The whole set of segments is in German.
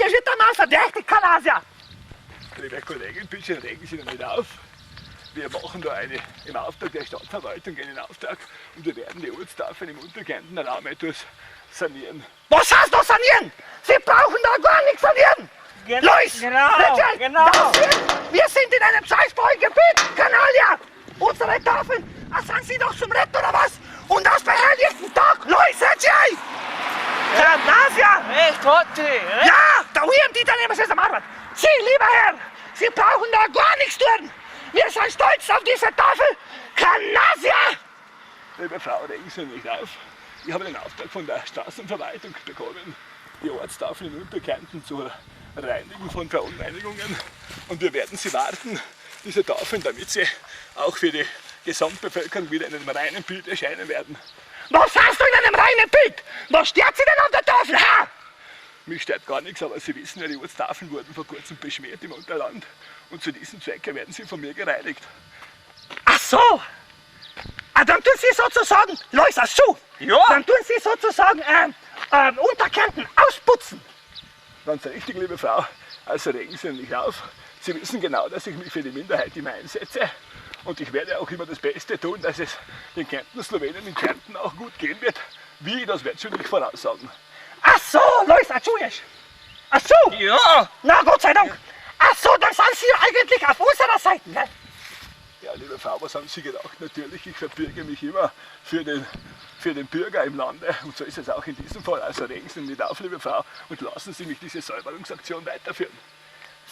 mir wird einmal verdächtig, Kanasier. Liebe Kollegin, bitte regen Sie nicht auf. Wir machen da im Auftrag der Stadtverwaltung einen Auftrag und wir werden die Ortstafeln im untergeordneten Raum etwas sanieren. Was heißt noch sanieren? Sie brauchen da gar nichts sanieren. Lois! Genau! Wir sind in einem Scheißbaugebiet, Kanalier! Unsere Tafeln, sind Sie doch zum Retten oder was? Und das bei helllichtem Tag! Lois, seid ihr ein! Kanasier! Hey, Totti! Ja, da oben die Italiener sind am Arbeit. Sie, lieber Herr, Sie brauchen da gar nichts tun. Wir sind stolz auf diese Tafel. Kanasier! Liebe Frau, regen Sie nicht auf. Ich habe einen Auftrag von der Straßenverwaltung bekommen, die Ortstafeln in Unterkärnten zur Reinigen von Verunreinigungen. Und wir werden sie warten, diese Tafeln, damit sie auch für die Gesamtbevölkerung wieder in einem reinen Bild erscheinen werden. Was hast du in einem reinen Bild? Was stört Sie denn auf der Tafel? Ha? Mich stört gar nichts, aber Sie wissen ja, die Ortstafeln wurden vor kurzem beschmiert im Unterland. Und zu diesem Zwecke werden sie von mir gereinigt. Ach so! Dann tun Sie sozusagen, Lois, ach so! Ja! Dann tun Sie sozusagen Unterkärnten ausputzen. Ganz richtig, liebe Frau. Also regen Sie nicht auf. Sie wissen genau, dass ich mich für die Minderheit immer einsetze. Und ich werde auch immer das Beste tun, dass es den Kärnten, Slowenen in Kärnten auch gut gehen wird. Wie, das wird schon nicht voraussagen. Ach so, Lois, Entschuldigung. Ach so! Ja! Na, Gott sei Dank! Ach so, dann sind Sie eigentlich auf unserer Seite, gell? Ja, liebe Frau, was haben Sie gedacht? Natürlich, ich verbürge mich immer für den Bürger im Lande. Und so ist es auch in diesem Fall. Also regen Sie nicht auf, liebe Frau, und lassen Sie mich diese Säuberungsaktion weiterführen.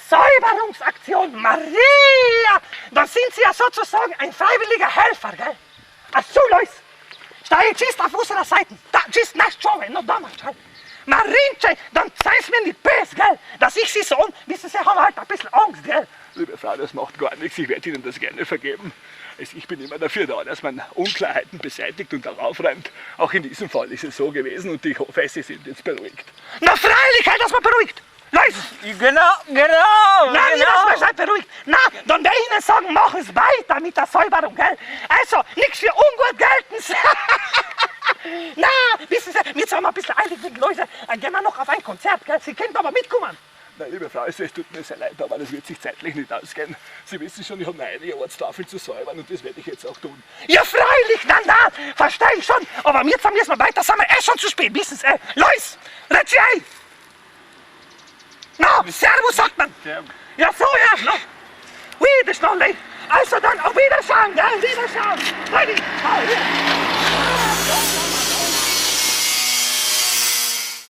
Säuberungsaktion, Maria! Dann sind Sie ja sozusagen ein freiwilliger Helfer, gell? Ach so, Lois, stehe jetzt auf unserer Seite. Da, just nicht schon, noch damals, gell? Marinche, dann seien Sie mir nicht böse, gell? Dass ich Sie so wissen Sie, haben halt ein bisschen Angst, gell? Liebe Frau, das macht gar nichts. Ich werde Ihnen das gerne vergeben. Ich bin immer dafür da, dass man Unklarheiten beseitigt und auch aufräumt. Auch in diesem Fall ist es so gewesen und ich hoffe, Sie sind jetzt beruhigt. Na freilich, halt, dass man beruhigt. Lois! Genau! Na, wie das man seid beruhigt. Na, dann werde ich Ihnen sagen, mach es weiter mit der Säuberung, gell? Also, nichts für ungut gelten. Na, wissen Sie, jetzt haben wir ein bisschen eilig mit den Leuten. Dann gehen wir noch auf ein Konzert, gell? Sie können aber mitkommen. Na, liebe Frau, es tut mir sehr leid, aber das wird sich zeitlich nicht ausgehen. Sie wissen schon, ich habe noch einige Ortstafeln zu säubern und das werde ich jetzt auch tun. Ja, freilich, na, verstehe ich schon. Aber jetzt müssen wir weiter, sind wir schon zu spät, wissen Sie. Lois, red Sie ein. Na, Servus, sagt man. Ja, so, ja, no. Ui, das ist noch leid. Also dann, auf Wiedersehen, gell, Wiedersehen. Leute, ciao.